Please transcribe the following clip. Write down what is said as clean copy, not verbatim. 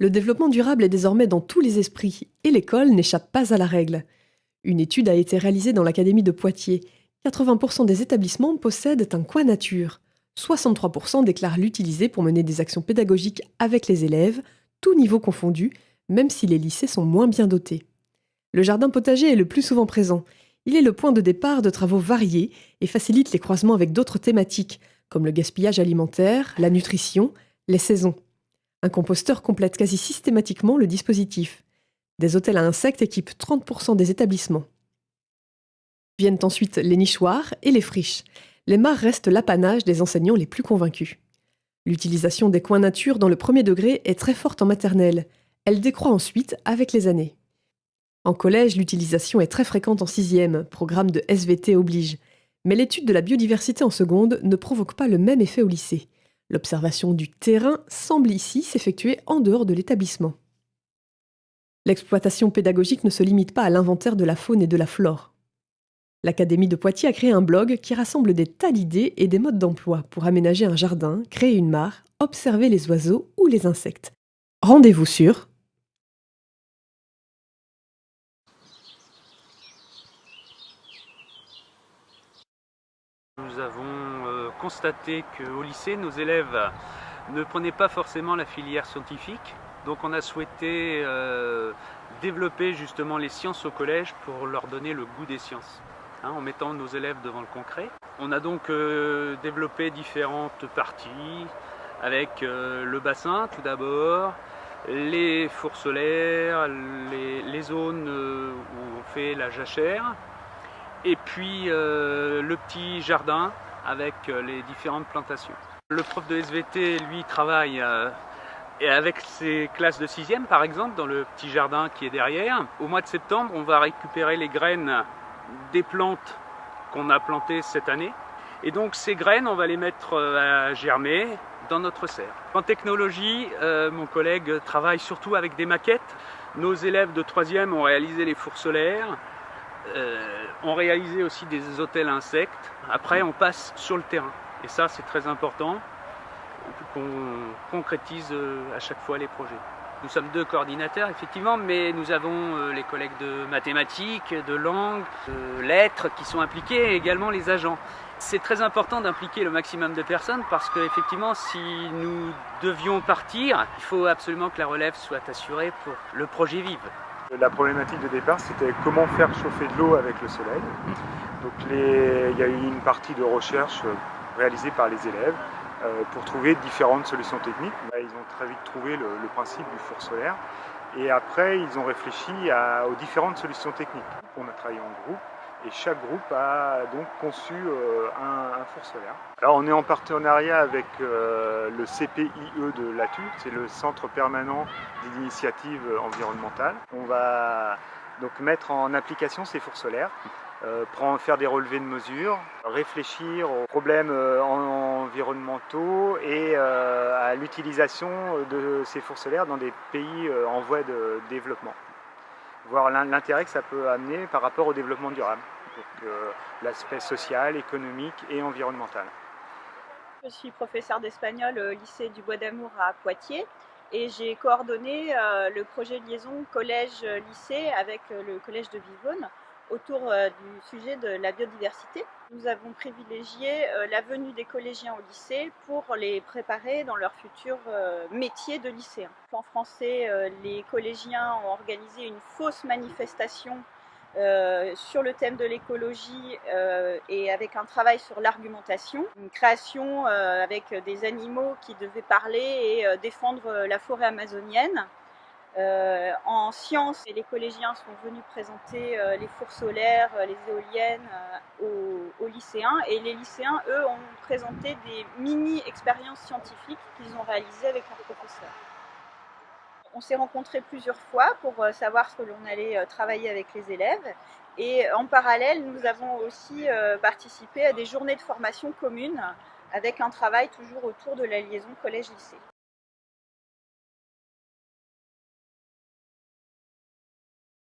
Le développement durable est désormais dans tous les esprits et l'école n'échappe pas à la règle. Une étude a été réalisée dans l'Académie de Poitiers. 80% des établissements possèdent un coin nature. 63% déclarent l'utiliser pour mener des actions pédagogiques avec les élèves, tous niveaux confondus, même si les lycées sont moins bien dotés. Le jardin potager est le plus souvent présent. Il est le point de départ de travaux variés et facilite les croisements avec d'autres thématiques, comme le gaspillage alimentaire, la nutrition, les saisons. Un composteur complète quasi systématiquement le dispositif. Des hôtels à insectes équipent 30% des établissements. Viennent ensuite les nichoirs et les friches. Les mares restent l'apanage des enseignants les plus convaincus. L'utilisation des coins nature dans le premier degré est très forte en maternelle. Elle décroît ensuite avec les années. En collège, l'utilisation est très fréquente en 6e, programme de SVT oblige. Mais l'étude de la biodiversité en seconde ne provoque pas le même effet au lycée. L'observation du terrain semble ici s'effectuer en dehors de l'établissement. L'exploitation pédagogique ne se limite pas à l'inventaire de la faune et de la flore. L'Académie de Poitiers a créé un blog qui rassemble des tas d'idées et des modes d'emploi pour aménager un jardin, créer une mare, observer les oiseaux ou les insectes. Rendez-vous sur Nous avons constaté qu'au lycée, nos élèves ne prenaient pas forcément la filière scientifique. Donc on a souhaité développer justement les sciences au collège pour leur donner le goût des sciences, en mettant nos élèves devant le concret. On a donc développé différentes parties avec le bassin tout d'abord, les fours solaires, les zones où on fait la jachère, et puis le petit jardin avec les différentes plantations. Le prof de SVT, lui, travaille avec ses classes de 6e, par exemple, dans le petit jardin qui est derrière. Au mois de septembre, on va récupérer les graines des plantes qu'on a plantées cette année. Et donc ces graines, on va les mettre à germer dans notre serre. En technologie, mon collègue travaille surtout avec des maquettes. Nos élèves de 3e ont réalisé les fours solaires. On réalisait aussi des hôtels insectes. Après, on passe sur le terrain. Et ça, c'est très important qu'on concrétise à chaque fois les projets. Nous sommes 2 coordinateurs, effectivement, mais nous avons les collègues de mathématiques, de langue, de lettres qui sont impliqués, et également les agents. C'est très important d'impliquer le maximum de personnes parce qu'effectivement, si nous devions partir, il faut absolument que la relève soit assurée pour que le projet vive. La problématique de départ, c'était comment faire chauffer de l'eau avec le soleil. Donc il y a eu une partie de recherche réalisée par les élèves pour trouver différentes solutions techniques. Ils ont très vite trouvé le principe du four solaire. Et après, ils ont réfléchi aux différentes solutions techniques. On a travaillé en groupe et chaque groupe a donc conçu un four solaire. Alors on est en partenariat avec le CPIE de l'ATU, c'est le Centre permanent d'initiative environnementale. On va donc mettre en application ces fours solaires, faire des relevés de mesures, réfléchir aux problèmes environnementaux et à l'utilisation de ces fours solaires dans des pays en voie de développement. Voir l'intérêt que ça peut amener par rapport au développement durable, donc l'aspect social, économique et environnemental. Je suis professeure d'espagnol au lycée du Bois d'Amour à Poitiers et j'ai coordonné le projet de liaison collège-lycée avec le collège de Vivonne autour du sujet de la biodiversité. Nous avons privilégié la venue des collégiens au lycée pour les préparer dans leur futur métier de lycéen. En français, les collégiens ont organisé une fausse manifestation sur le thème de l'écologie et avec un travail sur l'argumentation, une création avec des animaux qui devaient parler et défendre la forêt amazonienne. En sciences, les collégiens sont venus présenter les fours solaires, les éoliennes aux lycéens et les lycéens, eux, ont présenté des mini-expériences scientifiques qu'ils ont réalisées avec leurs professeurs. On s'est rencontrés plusieurs fois pour savoir ce que l'on allait travailler avec les élèves et en parallèle, nous avons aussi participé à des journées de formation communes avec un travail toujours autour de la liaison collège-lycée.